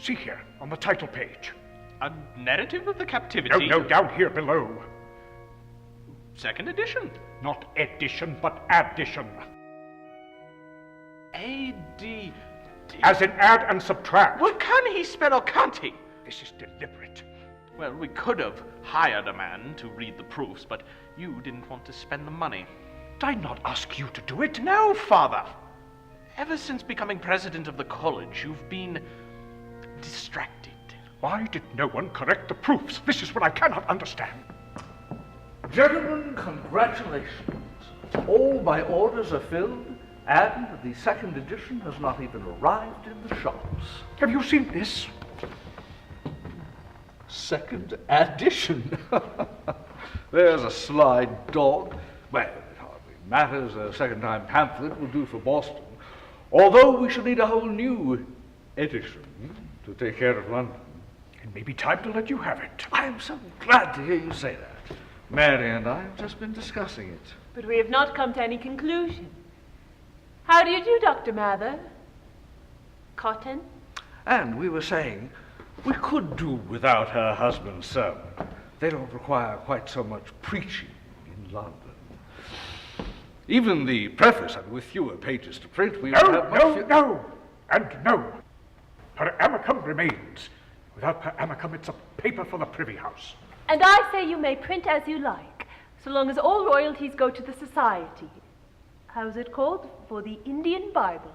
See here, on the title page. A narrative of the captivity? No, down here below. Second edition. Not edition, but addition. A-D... As in add and subtract. Well, can he spell or can't he? This is deliberate. Well, we could have hired a man to read the proofs, but you didn't want to spend the money. Did I not ask you to do it? No, Father. Ever since becoming president of the college, you've been distracted. Why did no one correct the proofs? This is what I cannot understand. Gentlemen, congratulations. All my orders are filled, and the second edition has not even arrived in the shops. Have you seen this? Second edition? There's a sly dog. Well, it hardly matters. A second-time pamphlet will do for Boston. Although we shall need a whole new edition to take care of London. It may be time to let you have it. I am so glad to hear you say that. Mary and I have just been discussing it. But we have not come to any conclusion. How do you do, Dr. Mather? Cotton? And we were saying we could do without her husband's sermon. They don't require quite so much preaching in London. Even the preface, with fewer pages to print, we would have much... No, and no. Per amicum remains. Without per amicum, it's a paper for the Privy House. And I say you may print as you like, so long as all royalties go to the Society. How's it called? For the Indian Bible.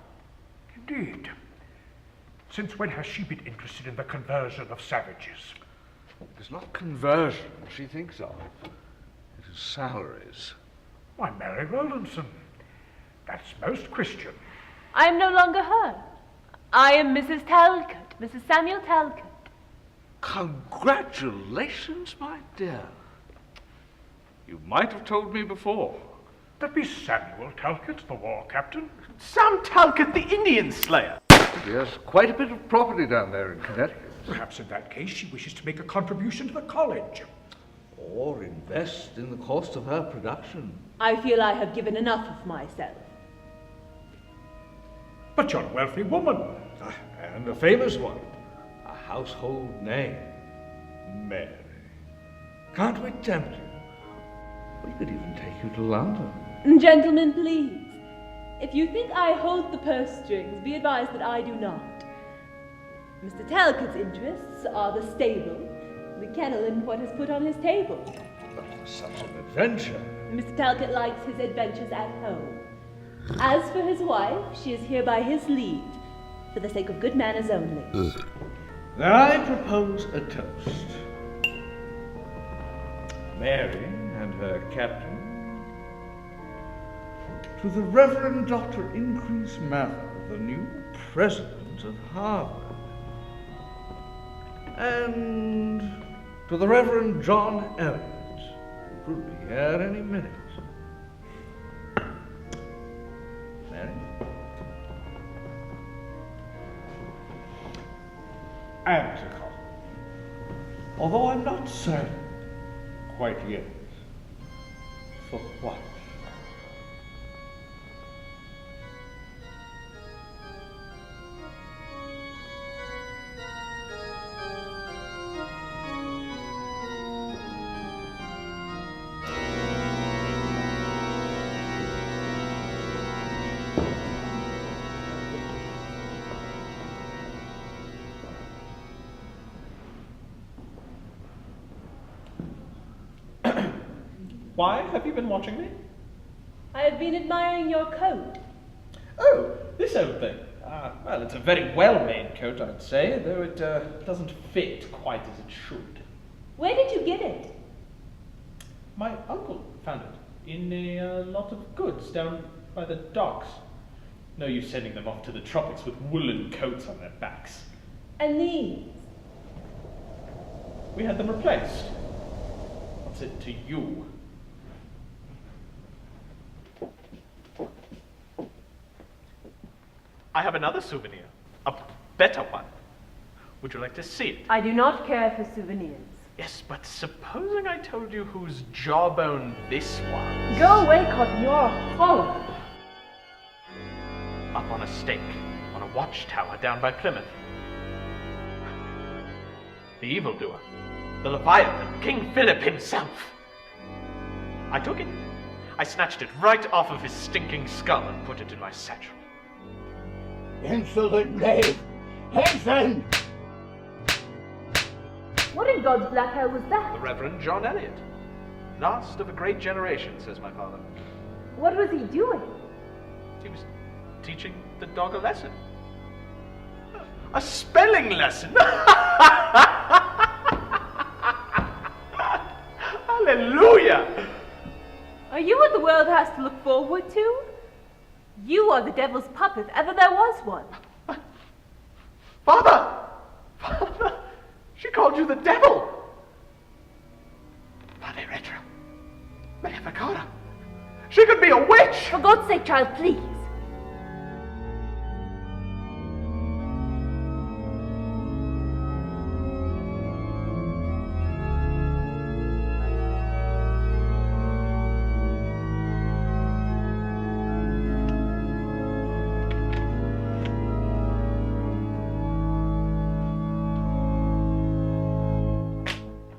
Indeed. Since when has she been interested in the conversion of savages? It is not conversion she thinks of. It is salaries. Why, Mary Rowlandson. That's most Christian. I am no longer her. I am Mrs. Talcott, Mrs. Samuel Talcott. Congratulations, my dear. You might have told me before. That be Samuel Talcott, the war captain. Sam Talcott, the Indian slayer. She has quite a bit of property down there in Connecticut. Perhaps in that case she wishes to make a contribution to the college. Or invest in the cost of her production. I feel I have given enough of myself. But you're a wealthy woman. And a famous one. A household name. Mary. Can't we tempt you? We could even take you to London. Gentlemen, please. If you think I hold the purse strings, be advised that I do not. Mr. Talcott's interests are the stable, the kennel, and what is put on his table. But for such an adventure. Mr. Talcott likes his adventures at home. As for his wife, she is here by his leave, for the sake of good manners only. Then I propose a toast. Mary and her captain, to the Reverend Dr. Increase Mather, the new president of Harvard. And to the Reverend John Eliot, who will be here any minute. Mary? And to Cotton. Although I'm not certain quite yet for what. Why have you been watching me? I have been admiring your coat. Oh, this old thing. Well, it's a very well-made coat, I'd say, though it doesn't fit quite as it should. Where did you get it? My uncle found it in a lot of goods down by the docks. No use sending them off to the tropics with woolen coats on their backs. And these? We had them replaced. What's it to you? I have another souvenir, a better one. Would you like to see it? I do not care for souvenirs. Yes, but supposing I told you whose jawbone this was? Go away, Cotton, you are horrible. Up on a stake, on a watchtower down by Plymouth. The evildoer. The Leviathan. King Philip himself. I took it. I snatched it right off of his stinking skull and put it in my satchel. Insolent knave! Hasten! What in God's black hell was that? The Reverend John Eliot. Last of a great generation, says my father. What was he doing? He was teaching the dog a lesson. A spelling lesson! Hallelujah! Are you what the world has to look forward to? You are the devil's puppet, if ever there was one. Father! Father! She called you the devil! Padre Retro. Maleficata. She could be a witch! For God's sake, child, please.